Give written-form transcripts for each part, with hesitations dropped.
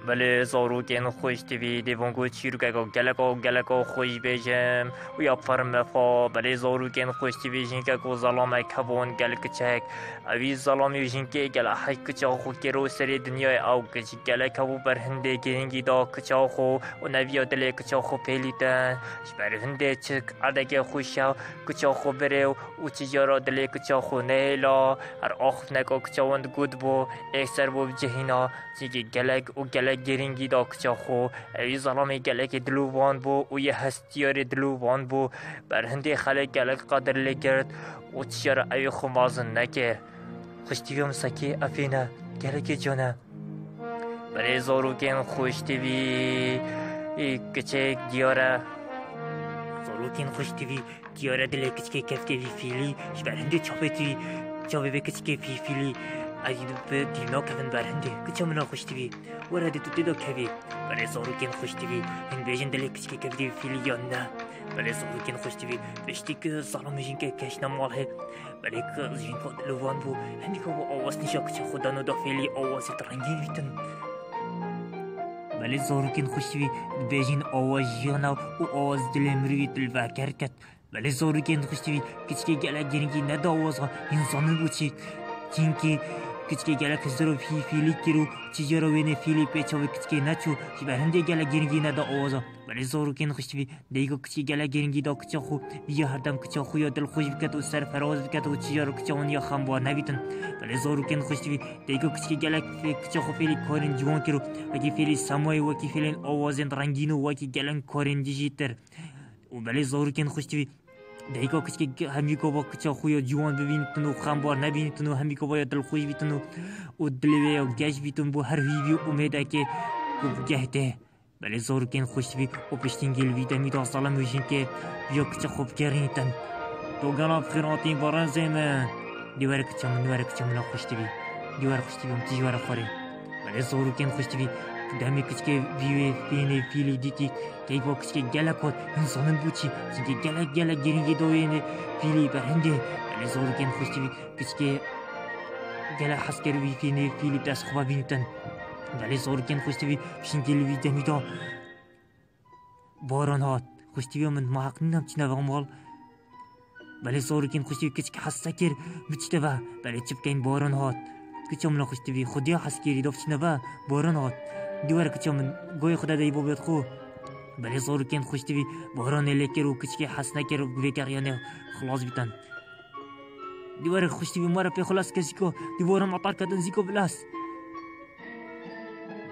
بله زاروکین خوش دوی دیوانگو چیرگو گلگو خوش بیجم و یا فرم فا بله زاروکین خوش دوی جنگه گو ظلام کبون گل کچک اوی ظلامی جنگه گل حی کچا خو کرو سری دنیای او کچ گل کبو بر هنده گرنگی دا کچا خو و نویا دل کچا خو پیلیتن بر هنده چک عدگه خوشا کچا خو بره و چجارا دل کچا خو نیلا هر آخف نگا کچا وند گود بو اکسر بو جهینا چیگه گلگ و گلگ گرینگی دا کچا خو اوی ظلامی گلگ دلووان بو و یه هستیار دلووان بو بر هنده خلق گلگ قدر لگرد و چیار اوی خو مازن نکر خوشتیویم سکی افینه گلگ جانه بله زاروکین خوشتیوی کچک دیاره زاروکین خوشتیوی دیاره دل کچک کفتی فیلی شبرنده چابه به کچک فیلی اجید به دینا کفن برنده کچه منا خوش تیوی ورده تو دیدا کوی برای زاروکین خوش تیوی هن بیجن دلی کچه کفتی فیلی یا نه برای زاروکین خوش تیوی بشتی که ظالم جین که کش نمال ہے برای که جین که دلوان بو هندی که با آواز نشا کچه خدا نو دا فیلی آوازی ترنگین ویتن برای زاروکین خوش تیوی بیجن آواز جانا و آواز دلمروی دل وکر کت برای زاروکین خوش تیوی کچه گله گرنگی ندا آوازها انسانو بوچی چینکی کچکی گله کزرو فیلی کرو چیجارو وینه فیلی پیچاوی کچکی نچو شبرنده گله گرنگی ندا آوازا برای زاروکین خوشتوی دیگو کچکی گله گرنگی دا کچا خو یا هر دم کچا خو یا دل خوش بکت و سر فراز بکت و چیجارو کچاون یا خمبار نبیتن برای زاروکین خوشتوی دیگو کچکی گله کچا خو فیلی کارن جوان کرو وکی فیلی سمای وکی فیلین آوازن رنگینو وکی گلن کارن دیجیتر و برای زاروکین خوشتوی دیگه کچک همیکو با کچا خویا جوان ببینید و خمبار نبینید و همیکو با دل خوش بیتن و دلوی و گش بیتن بو هر ویوی امیده که گهده بله زاروکین خوش بی و پشتین گل ویده میدا سالم ویشین که بیا کچا خوب گرینیتن تو گنا بخیراتین بارن زیمن دیوار کچا من خوش بی دیوار خوش بی امتیجوار خوره بله زاروکین خوش بی دمی کچک ویوی فینه فیلی دیتی که با کچک گله کد انسانن بوچی چنکه گله گرینگی دوینه فیلی برنده بله زاروکین خوشتیوی کچک گله حسکروی فینه فیلی دست خوبا بینیتن بله زاروکین خوشتیوی پیشن گلوی دمیدا باران هات خوشتیوی من محق نینم چی نوامال بله زاروکین خوشتیوی کچک حسا کر بچته و بله چپکین باران هات کچامنا خوشتیوی خودیا حس کری دافت نوا باران هات دیوار کچامن گوی خدا دی بو بیت خو بله زاروکین خوشتیوی باران لکر و کچکی حس نکر و گویکر یعنی خلاص بیتن دیوار خوشتیوی مارا پی خلاص کسی کو دیوارم عطار کدن زیکو بلاس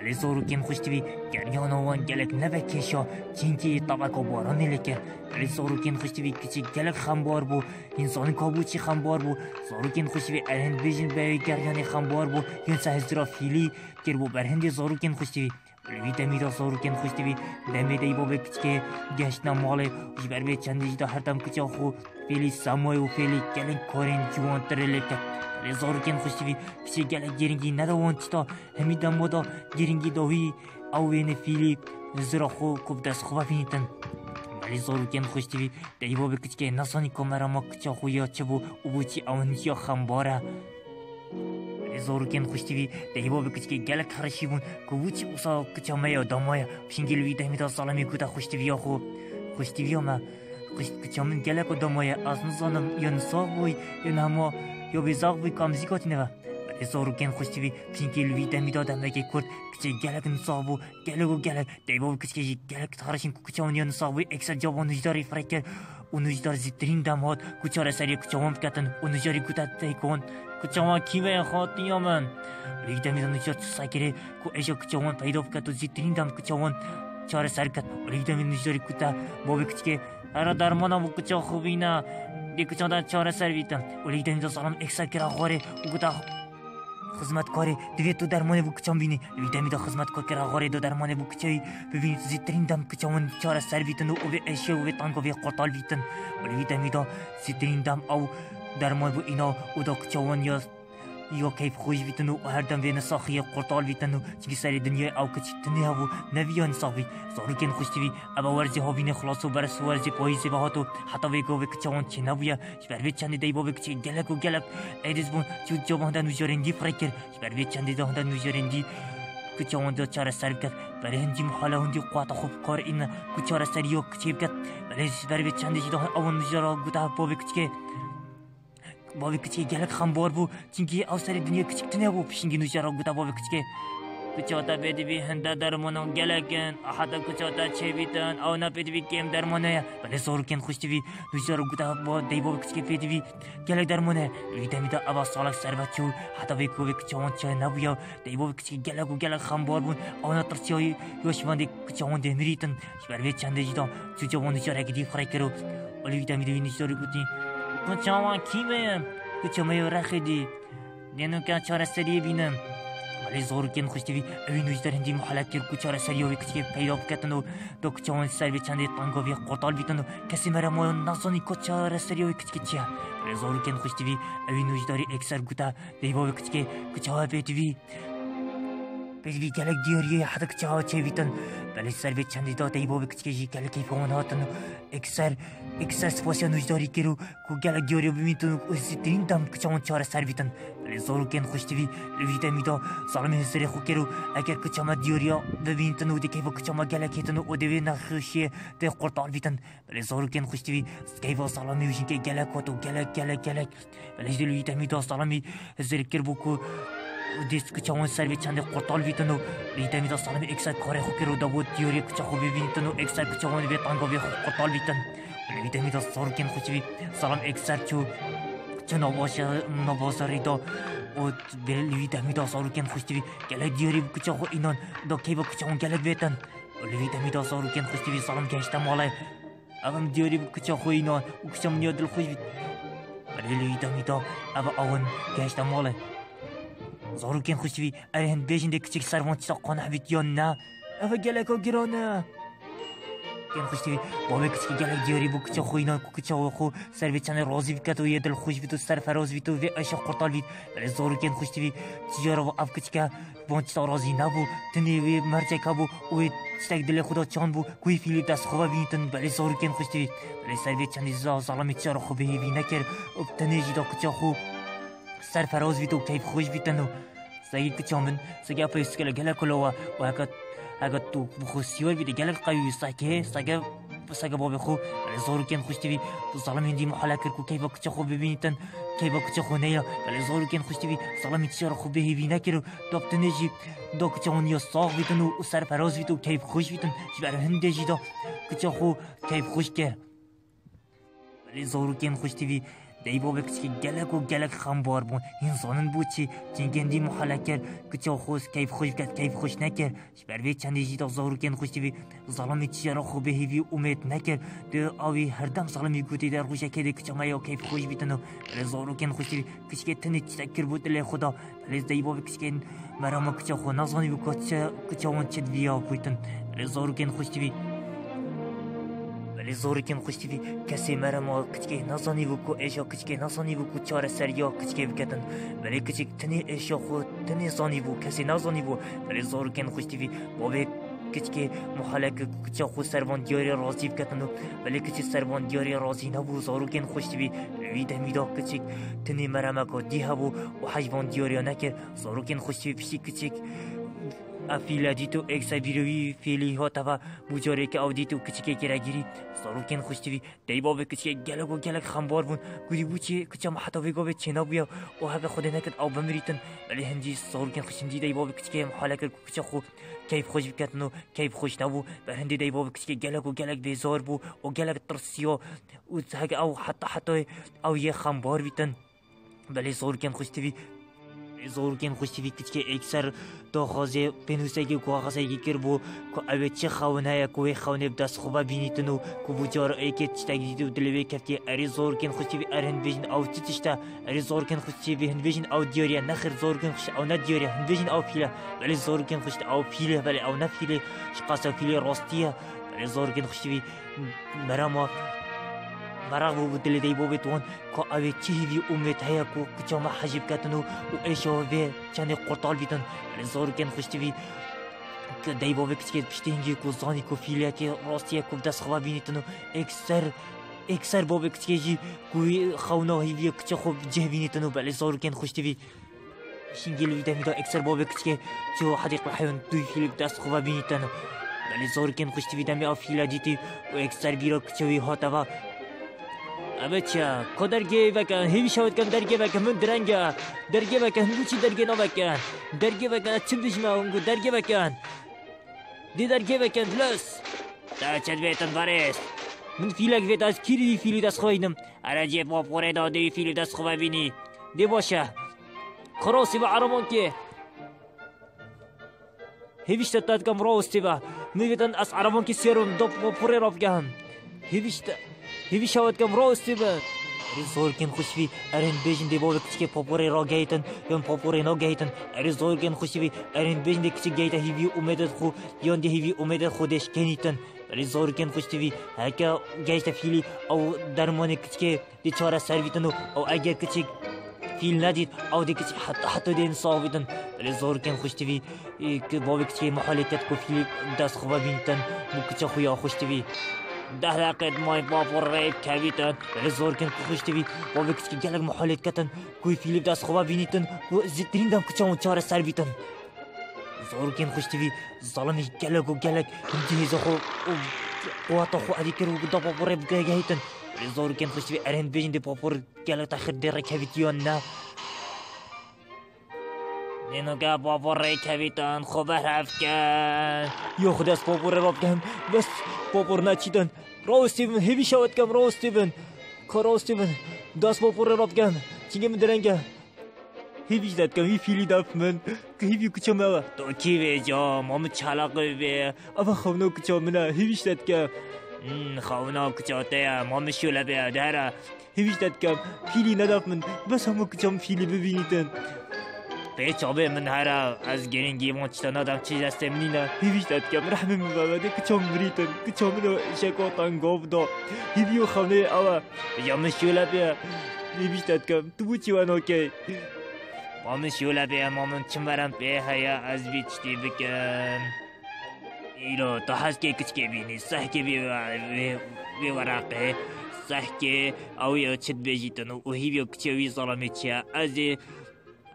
بله زاروکین خوشتیوی گریان وان گلک نبکشا چینکی طبقا باران لکر بله زاروکین خوشتیوی کچی گلک خمبار بو انسان کابوچی خمبار بو زاروکین خوشتیوی ارهند بیجن به گریان خمبار بو یونسا هزرا فیلی کر بو برهند زاروکین خوشتیوی بله دمیدا زاروکین خوشتیوی دمیده ای بابه کچکه گشتنا ماله جبر به چندیج دا هر دم کچا خو فیلی سامای و فیلی گلن کارین جوان تره لکر زاروکین خوشتیوی کچی گلک گرینگی نداوان چتا همی دم دا گرینگی داوی او وین فیلی زرا خو کب دست خوبا فینیتن بله زاروکین خوشتیوی دی بابه کچکه نسانی کامرا ما کچا خو یا چه بو او بوچی اونی یا خمباره زاروکین خوشتیوی دی بابه کچکه گلک خرشی بون که بوچی اوسا کچا میا دامایا پشنگلوی دمیدا سالمی کوتا خوشتیوی خو خوشتیوی ما کچا من گلک و دامایا از نزانم یا نساق بوی یا نما یا بیزاق بوی کامزیکاتی نوا بله زاروکین خوشتیوی پشنگلوی دمیدا دمگه کرد کچه گلک نساق بو گلک دی بابه کچکه گلک خرشین کچا من یا نساق بوی اکسر جوان نجداری فرکر و نجدار زیترین دم هات کچار سری کچاوان بکتن و نجاری کتت تیکون کچاوان کیمه خاطی من لیدم میدن نجار سایکره کو ایشا کچاوان پیدا بکت و زیترین دم کچاوان چار سر کت لیدم میدن نجاری کتا بابی کچکه ارا درمانم و کچا خوبی نه دی کچاوان چار سر بیتم و لیدم میدن سالم اکسر کرا خواره و کتا خدمتکار دوی تو درمانه بو کچام بینی لیدم میدن خدمتکار کرا خواره دو درمانه بو کچایی ببینید زیترین دم کچاوان چار سر بیتن و به ایشا و تانک و قطال بیتن و لیدم میدن زیترین دم او درمان بو اینا و دا کچاوان یا کیف خوش بیتن و هر دم وین ساخی قرطال بیتن و چگی سری دنیا او کچی تنها و نویان ساخی زاروکین خوشتیوی ابا ورزی هاوین خلاص و برس ورزی پاییزی بهاتو حتی ویگو و کچاوان چه نبویا شبر وید چندی دی با کچی گلک و گلک ایدز بون چود جا بهندن و جارندی فرکر شبر وید چندی دا هندن و جارندی كتشون چاره سر کرد برای هندی محاله هندی قوت خوب کار این کچاره سریو کچیب کرد برای برای چندی جدا اون نجارا گوتا بابی کچی گلک خمبار بو چونکی اوسر دنیا کچکتنه بو پیشنگی نجارا گوتا بابی کچی کچاتا بدی هنده درمانون گلکن حتی کچاتا چه بیتن او نه بدی کم درمانه ولی زور کن خوشتی وی نجارا گوتا با دی بابی کچی بدی گلک درمانه ویدمیدا اوا سالک سربچو حتی وی کوی کچون چه نبویا دی بابی کچی گلک و گلک خمبار بون او نه ترسیای یوشواندی کچون دمیریتن برای چنده جدا چوچوان نجارا گدی خرای کرو ولی ویدمیدا وی نجارا گوتی کچوان کیمه کچومه رخدی دینو که چاره سریع بینم ولی زور کن خوشتی وی اوی نوجدار هندی محلت کرد کچاره سریعوی کچی پیدا بکتن و دو کچوان سر به چنده تانگاوی قرطال بیتن و کسی مرا ما نزانی کچاره سریعوی کچی چیه ولی زور کن خوشتی وی اوی نوجداری اکسر گوتا دیباوی کچی کچوه بیتوی بی گلک دیاریه حتی کچوه چه بیتن ولی سر به چنده دا دیباوی کچی جی گلکی پاون هاتن و اکسر سپاسیا نوجداری کرو کو گلک دیاریه بمیتن و اسی ترین دم کچوان چاره سر بیتن زور کن خوشتی وی لویده میدا سالم هزاره خو کرو اگر کچما دیوریا ببینتن و دیگه با کچما گلکیتن و دیوی نخشیه ده قرطال بیتن ولی زور کن خوشتی وی سکی با سالمی ویشین که گلک و گلک ولی لویده میدا سالمی هزاره کر بو کو دیست کچما سر به چند قرطال بیتن و لویده میدا سالمی اکسر کاره خو کرو دابو دیوریا کچا خو ببینتن و اکسر کچما به تانگاوی خو قرطال بیتن لویده میدا زور کن خوشتی وی سالم اکسر چو نوازاری دا و بلی دمیدا ساروکن خوشتی گلک دیاری بکچا خو اینان دا کی بکچا اون گلک بیتن ولی دمیدا ساروکن خوشتی سالم گشتم ماله اغم دیاری بکچا خو اینان بکچا منیا دل خوش بید ولی دمیدا اون گشتم ماله ساروکن خوشتی ارهن بیشنده کچک سروان چیزا قانع بید یا نه اوا گلک ها گرانه کن خوشتی بابا کچی گلک دیاری بو کچا خو اینا کچا خو سر به چنه راضی بکت و یه دل خوش بید و سر فراز بید و عشق قرطال بید ولی زارو کن خوشتی تجاره و اف کچکا بان چتا راضی نبو تنی وی مرچه کبو و چتک دل خدا چان بو کوی فیلی دست خوبه بینتن ولی زارو کن خوشتی ولی سر به چنه ظالمی تجاره خو بهی بی نکر و تنی جدا کچا خو سر فراز بید و کیف خوش بیدن و سگی کچا من سگی اپا اسکل گلک لوا و هکت اگر تو بخو سیور بیده گلک قوی سگه بابی خو زارو کن خوشتی بی ظالم هندی محاله کرد که کیفا کچا خو ببینیتن کیفا کچا خو نیا ولی زارو کن خوشتی بی ظالمی تشار خو بهی بی نکر دابت نجی دا کچا خو نیا ساق بیتن و سر پراز بیتن و کیف خوش بیتن جبر هنده جی دا کچا خو کیف خوش کرد ولی زارو کن خوشتی بی دیبا بکچ که گلک خمبار بون انسانن بود چی جنگندی محاله کرد کچا خوز کیف خوش کرد کیف خوش نکرد بروی چندی جیدا زارو کن خوشتی بی ظالمی چیارا خوب هیوی امید نکرد دو آوی هر دم ظالمی گوتی در خوشه کده کچا مایا کیف خوش بیتنو بلی زارو کن خوشتی بی کچ که تنی چتکر بود لی خدا بلی دیبا بکچ که مرام کچا خو نازانی بو کچا وان چد ویا بویتن بلی زارو کن خوشتی بی ولی زور کن خوشتی بی کسی مرا کچکه نزانی بکو ایشا کچکه نزانی بکو چاره سریا کچکه بکتن ولی کچک تنی ایشا خود تنی زانی بو کسی نزانی بو ولی زور کن خوشتی بی بابه کچکه محلک کچا خود سروان دیاری رازی بکتن ولی کچی سروان دیاری رازی نبو زور کن خوشتی بی ویده میدا کچک تنی مرا مکا دیها بو و حجوان دیاری نکر زور کن خوشتی بی پیشی کچک افیلا دیتو اکسا بیروی فیلی ها توا بوجاره که او دیتو کچکه که رگیری زارو کن خوشتی بی دیبا به کچکه گلک خمبار بون گودی بو چه کچا محتا ویگا به چنا بیا و هگه خود نکد او بمریتن ولی هنجی زارو کن خوشتی دیبا به کچکه محاله کرد کچا خو کیف خوش بکتن و کیف خوش نبو بر هندی دیبا به کچکه گلک بیزار بو و گلک ترسیا و هگه او حتی او یه خمبار بیتن ولی زارو کن خوشتی بی زور کن خوشتی وی کچکه اکثر داخازه پنوسه که کاغذه که بو که اوه چه خونه یا کوه خونه بدست خوبه بینیتنو که بجار ایکه چتا گیدیدو دلوه کرد اری زور کن خوشتی وی هن بیشن او چتشتا اری زور کن خوشتی وی هن بیشن او دیاریا نخیر زور کن خوشتی او ندیاریا هن بیشن او پیله ولی زور کن خوشتی او پیله ولی او نفیله شقاسه پیله راستیه ولی زور کن خوشتی وی مرا بو دل دی بو بتون کو اوی چی وی امید هيا کو کچا ما حجب کتنو و ایشو وی چنه قرطال بیتن زور کن خوشتی وی که دی بو کچ پشتینگی کو زانی کو فیلیا که راستیه کو دست خوا بینیتنو اکثر بو کچ جی کو خونا هی وی کچ خو جه بینیتنو بله زور کن خوشتی وی шингил витаминда эксер бобекчке чо حديقة الحيوان دوي فيلم دست خوبا بینیتن ولی زورکن خوشتی ویدمی آفیلا دیتی و اکسر بیرو کچوی هاتوا Abacha, ko derge bakan, hevi şavat kan derge bakan, mun derenge, derge bakan, huçi derge no bakan, derge bakan, açım dişme ongu derge bakan, de derge bakan, plus, ta çadvetan vares, mun filak vetas kiri fili das khoydum, araje popore da de fili das khova bini, de başa, krosi ve aramon ki, hevi ştat kam rosti va, nivetan as aramon ki serum dop popore robgan, hevi şavat kam rosti va. Rizorgen خوشوی ارین بیشتر دیوار کشکی پاپوری را گیتن یان پاپوری نگیتن ریزورگن خوشوی ارین بیشتر کشکی گیته هیوی امیدت خو یان دی هیوی امیدت خودش کنیتن ریزورگن خوشوی هکه گیته فیلی او درمانی کشکی دی چهار سرویتن او اگر کشک فیل ندید او دی کشک حتی دین صاحبیتن ریزورگن خوشوی که بابی کشکی محالیت کو فیلی دست خوب بینتن مو کشک خویا خوشوی ده لقد ماي بابور ريب كابيتان ريزوركن كوشتوي بابكسكي جالك محالات كتن كوي فيليب داس خوبا بينيتن وزيترين دام كچاون چاره سر بيتن زوركن خوشتوي ظلمي جالك وجالك جهيز خو واتو خو اديكر ودا بابور ريب جايتن ريزوركن خوشتوي ارين بيجن دي بابور جالك تاخر دير كابيتيون نينوغا بابور ريب كابيتان خبر هفكن يا خداس بابور ريب كان بس بابور نچیدن راستیون هیوی شود کم راستیون کاراستیون دست بابور راب کن چینگه من درنگه هیوی داد کم هی فیلی داف من که هیوی کچم اوه تو کی ویجا مام چلاقه وی اما خونا کچم منه هیوی داد کم خونا کچاته مام شوله بیا داره هیوی داد کم فیلی نداف من بس همو کچم فیلی ببینیدن چابه من هرا از گرینگی مونچتان آدم چیز استم نینا هیویش داد کم رحمه من بابده کچام بریتن کچام رو شکاتان گاف دا هیویو خانه اوه جامن شوله بیا هیویش داد کم تو بوچی وان اوکی مامن شوله بیا مامن چمبرم بیا هیا از بیچتی بکن ایلو تو هست که کچ که بینی سح که بی ورقه سح که اوی چد بیجیتن و هیویو کچوی ظلمه چیا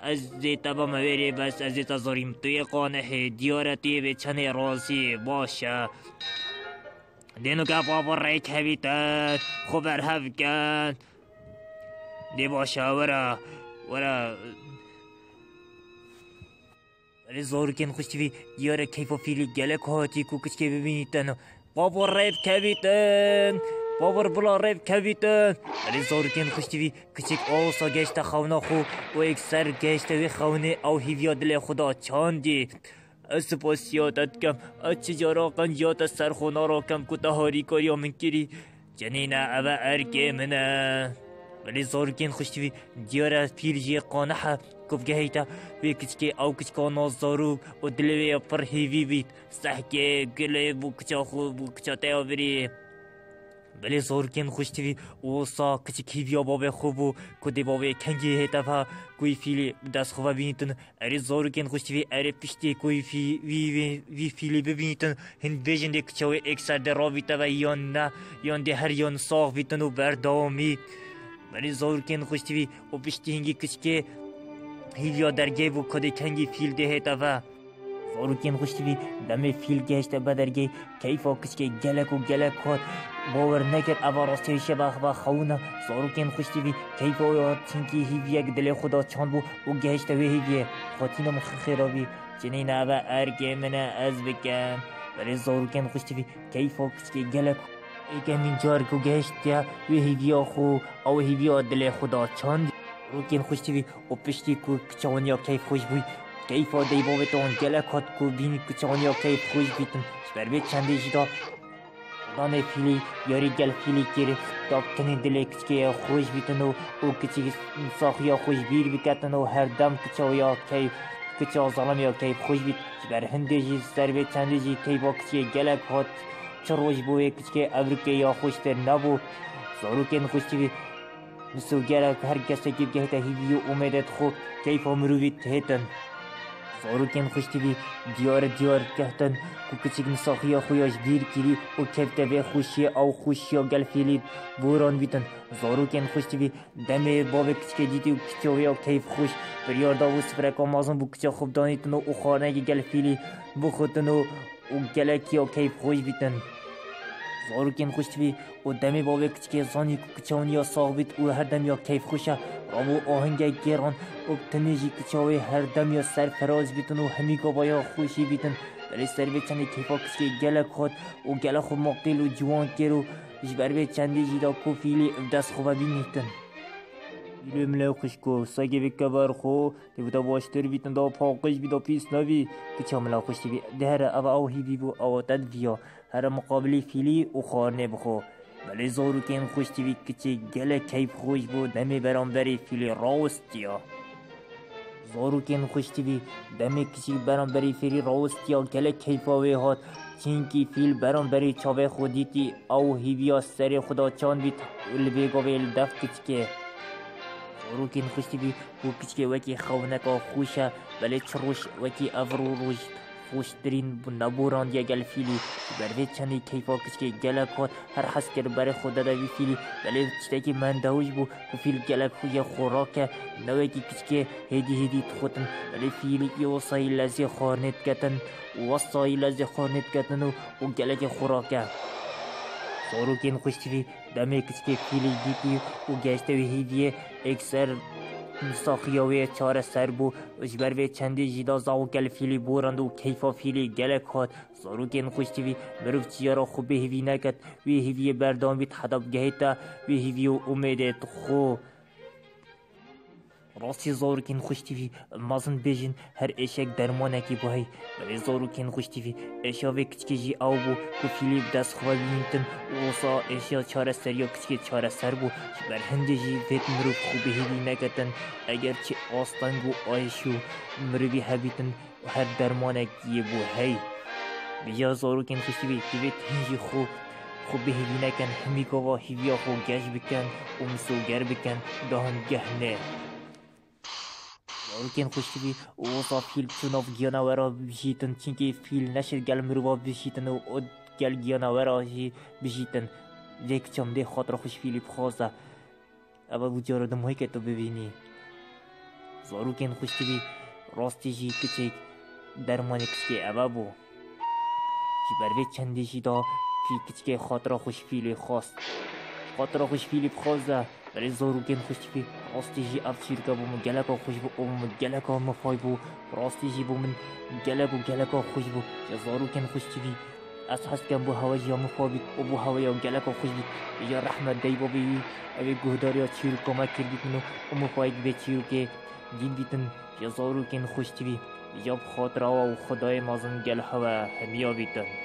از تبا موری بس از تزاریم توی قانه دیارتی به چنه رازی باشه دینو که بابا ریک هویتن خبر هفکن دی باشه ورا زورکن خوشتوی دیاره کیف و فیلی گله کهاتی کو کچکه ببینیتن بابا ریک هویتن بابر بلا ریب کبیتن ریزورکن خوشتوی کچک آوسا گشت خونا خو و اکسر گشت وی خونه او هیویا دل خدا چاندی سپاس یادت کم اچه جارا قن یاد سر خونا را کم کتاهاری کاریا من کری جنینه اوه ارگه منه ریزورکن خوشتوی دیاره پیرجی قانحه کفگه هیتا وی کچکه او کچکا نازدارو و دلوی پر هیوی بیت سحکه گله بو کچا خو بو کچا تیو بری بله زورکن خوشتوی اوسا کچک هیویا بابه خوبو کده بابه کنگی هیتا پا کوی فیلی دست خوبا بینیتن اری زورکن خوشتوی اری پشتی کوی وی فیلی ببینیتن هند بیجن ده کچاوی اکسر ده را بیتا و یان نه یان ده هر یان ساق بیتن و بردامی بله زورکن خوشتوی و پشتی هنگی کچکه هیویا درگه بو کده کنگی فیل ده هیتا پا زورکن خوشتوی دم فیل گشت بدرگه کیفا کچکه گلک و گلک هات باور نکرد اول راستی شبه با خونه زورکن خوشتوی کیف و یاد چینکی هیوی یک دل خدا چاند بو و گشت و هیوی خاطینا مخخرابی جنین اوه ارگه منه از بکن برای زورکن خوشتوی کیف و کچکی گلک ایگه من جارک و گشت یا و هیوی خو او هیوی دل خدا چاند زورکن خوشتوی و پشتی کو کچان یا کیف خوش بوی کیف و دیبابتان گلک هات کو بینی کچان یا کیف خوش بیتن شبر بیت چنده جدا دانه فیلی یاری گل فیلی کری تا کنی دل کچکه خوش بیتن و کچی ساخیا خوش بیر بکتن و هر دم کچا یا کیف کچا ظلم یا کیف خوش بیت بر هنده جی سربه چنده جی کیف و کچی گلک هات چروش بوی کچکه ابرکه یا خوشتر نبو زاروکن خوشتوی نسو گلک هر کسی که گهتا هیوی امیدت خو کیف و مرویت هیتن زاروکن خوشتیوی دیار گهتن کو کچک نساخیا خویاش دیر کیری و کفته به خوشی او خوشی و گل فیلی بوران بیتن زاروکن خوشتیوی دمه باب کچک دیتی و کچاوی و کیف خوش بریار داو سفرکا مازن بو کچا خوب دانیتن و خانه گل فیلی بخوتن و گلکی و کیف خوش بیتن زاروکن خوشتیوی و دمه باب کچک زانی کو کچاونی یا ساغ بیت و هر دم یا کیف خوشه رابو آهنگ گیران و تنیجی کچاوی هر دم یا سر فراز بیتن و همی گاوایا خوشی بیتن ولی سر به چندی کیفا کچکی گلک خود و گلک خود مقیل و جوان کرو جبر به چندی جیدا کوفیلی دست خوبه بینیتن بیلو ملو خوشکو ساگه بکه برخو دیودا باشتر بیتن دا پاقش بیدا پیس نوی کچا ملو خوشتی بی ده هر او هیوی بو او تدویا هر مقابلی فیلی و خارنه بخو ولی زاروکن خوشتی بی کچی گلک کیف خوش بو دمی برانبری فیلی راستیا زاروکن خوشتیوی دمی کسی برانبری فیلی راستیا گلک کیفاوی هات چینکی فیل برانبری چاوه خودیتی او هیویا سر خدا چان بیت البیگاوی الدف کچکه زاروکن خوشتیوی بو کچکه وکی خونکا خوشه ولی چروش وکی افرو روش خوشترین نبوران یا گل فیلی بروی چندی کیفا کچکه گلک هات هر حس کر بر خدا دوی فیلی ولی چتاکی من داوش بو فیل گلک خوی خوراکه نوی کی کچکه هیدی تخوتن ولی فیلی کی وصای لزی خارنت کتن و گلک خوراکه زاروکن خوشتیوی دمی کچکه فیلی دیتی و گشتوی هیدیه اکسر ساخیاوی چاره سر بو اجبر به چندی جیدا زاو گل فیلی بورند و کیفا فیلی گلک هات زاروکن خوشتیوی مروف چیارا خوب هیوی نکد وی هیوی بردان بیت حداب گهیتا وی هیوی و امیدت خو راستی زاروکن خوشتیوی مازن بیجن هر اشک درمانه کی بوهی ولی زاروکن خوشتیوی اشاوی کچکی جی او بو کو فیلی دست خواه بینتن اوسا اشیا چاره سر یا کچکی چاره سر بو بر هنده جی ویت مروف خوبی هیوی نکتن اگر چه آستانگو آیشو مروفی هبیتن هر درمانه کی بوهی بیا زاروکن خوشتیوی ویت هنجی خوبی هیوی نکن همیگاوا هیویا خو گش بکن و مسوگر بکن دهن گهنه زاروکن خوشتیوی اوسا فیل چوناف گیانا ورا بشیتن چینکه فیل نشد گل مروفا بشیتن و گل گیانا ورا بشیتن دیک چمده خاطر خوش فیلی بخواسته اما بجارو دموی که تو ببینی زاروکن خوشتیوی راستی جی کچک درمانی کسکه اما بو جی بروی چندی جی دا فی کچکه خاطر خوش فیلی خواست خاطر خوش فیلی بخواسته ولی زاروکن خوشتیوی راستی جی افشیرکا بو من گلکا خوش بو او من گلکا مفای بو راستی جی بو من گلکا خوش بو یا زاروکن خوشتیوی از حس کن بو هوا جی مفای بیت و بو هوا یا گلکا خوش بیت یا رحمت دی بو بیوی اوی گهداری ها چیرو کمک کردیت منو و مفای به چیرو که دین بیتن یا زاروکن خوشتیوی یا بخاطر و خدای مازن گل هوا همیا بیتن